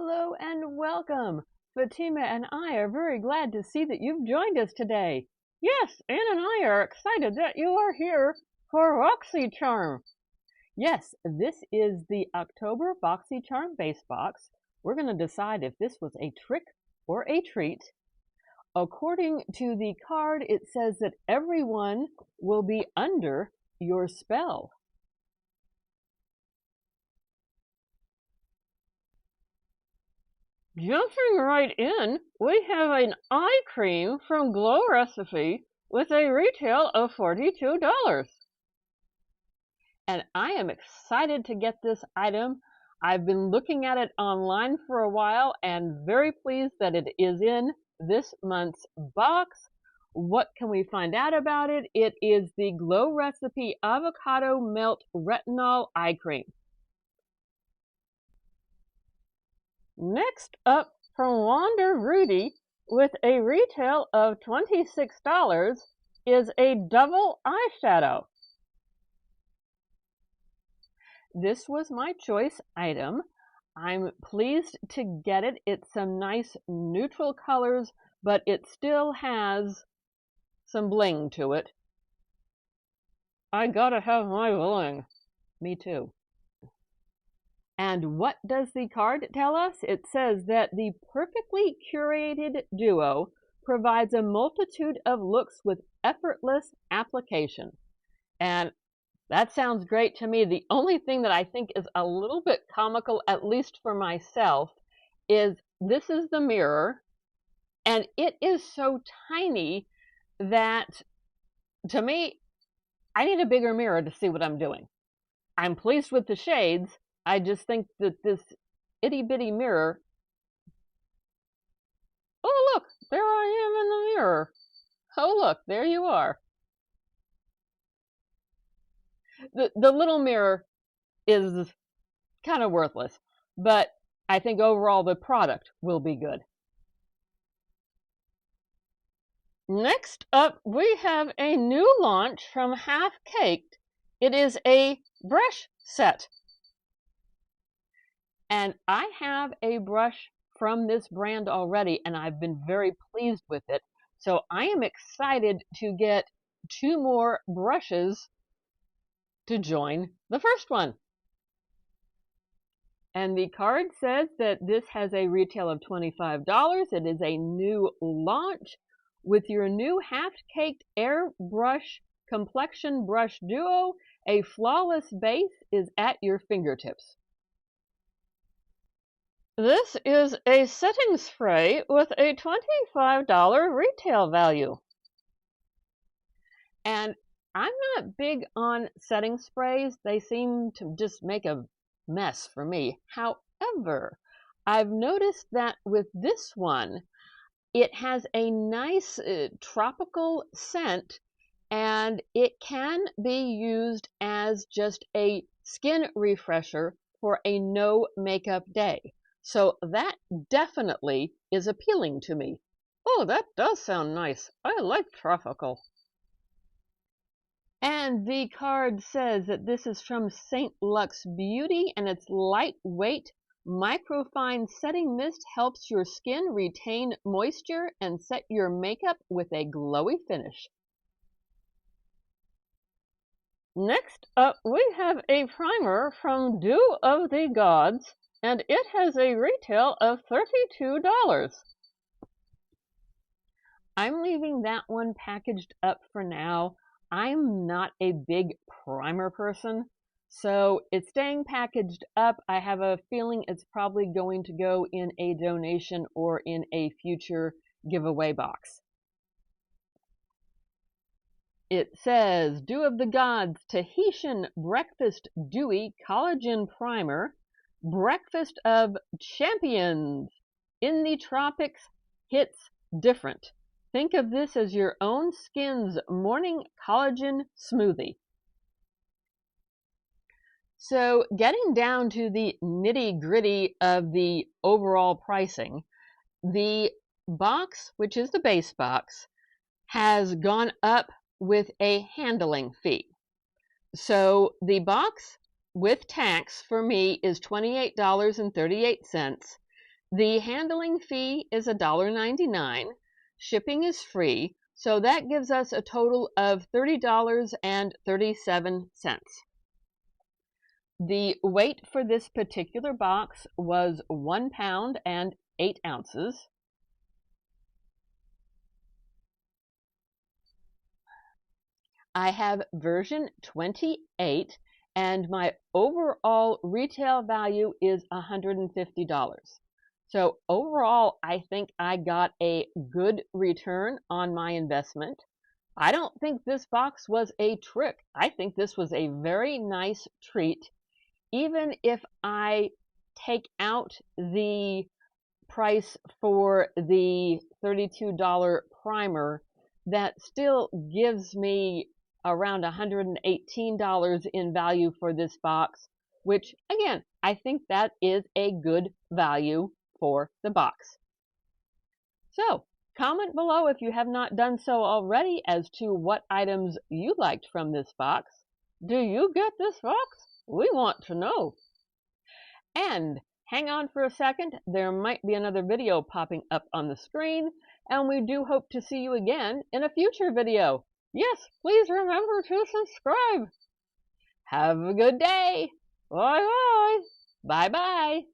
Hello and welcome. Fatima and I are very glad to see that you've joined us today. Yes, Anne and I are excited that you are here for BoxyCharm. Yes, this is the October BoxyCharm base box. We're going to decide if this was a trick or a treat. According to the card, it says that everyone will be under your spell. Jumping right in, we have an eye cream from Glow Recipe with a retail of $42. And I am excited to get this item. I've been looking at it online for a while and very pleased that it is in this month's box. What can we find out about it? It is the Glow Recipe Avocado Melt Retinol Eye Cream. Next up, from Wander Rudy, with a retail of $26, is a double eyeshadow. This was my choice item. I'm pleased to get it. It's some nice neutral colors, but it still has some bling to it. I gotta have my bling. Me too. And what does the card tell us? It says that the perfectly curated duo provides a multitude of looks with effortless application. And that sounds great to me. The only thing that I think is a little bit comical, at least for myself, is this is the mirror, and it is so tiny that, to me, I need a bigger mirror to see what I'm doing. I'm pleased with the shades. I just think that this itty-bitty mirror... Oh, look, there I am in the mirror. Oh, look, there you are. The little mirror is kind of worthless, but I think overall the product will be good. Next up, we have a new launch from Half Caked. It is a brush set. And I have a brush from this brand already, and I've been very pleased with it. So I am excited to get 2 more brushes to join the first one. And the card says that this has a retail of $25. It is a new launch. With your new Half-Caked Airbrush Complexion Brush Duo, a flawless base is at your fingertips. This is a setting spray with a $25 retail value. And I'm not big on setting sprays. They seem to just make a mess for me. However, I've noticed that with this one, it has a nice tropical scent, and it can be used as just a skin refresher for a no makeup day. So that definitely is appealing to me. Oh, that does sound nice. I like tropical. And the card says that this is from St. Lux Beauty, and it's lightweight. Microfine setting mist helps your skin retain moisture and set your makeup with a glowy finish. Next up, we have a primer from Dew of the Gods, and it has a retail of $32. I'm leaving that one packaged up for now. I'm not a big primer person, so it's staying packaged up. I have a feeling it's probably going to go in a donation or in a future giveaway box. It says, Dew of the Gods Tahitian Breakfast Dewy Collagen Primer, Breakfast of Champions. In the tropics, hits different. Think of this as your own skin's morning collagen smoothie. So getting down to the nitty-gritty of the overall pricing, the box, which is the base box, has gone up with a handling fee. So the box with tax for me is $28.38. The handling fee is $1.99. Shipping is free, so that gives us a total of $30.37. The weight for this particular box was 1 pound and 8 ounces. I have version 28, and my overall retail value is $150. So overall, I think I got a good return on my investment. I don't think this box was a trick. I think this was a very nice treat. Even if I take out the price for the $32 primer, that still gives me around $118 in value for this box, which again, I think that is a good value for the box. So comment below if you have not done so already as to what items you liked from this box. Do you get this box? We want to know. And hang on for a second, there might be another video popping up on the screen, and we do hope to see you again in a future video. Yes, please remember to subscribe. Have a good day. Bye bye. Bye bye.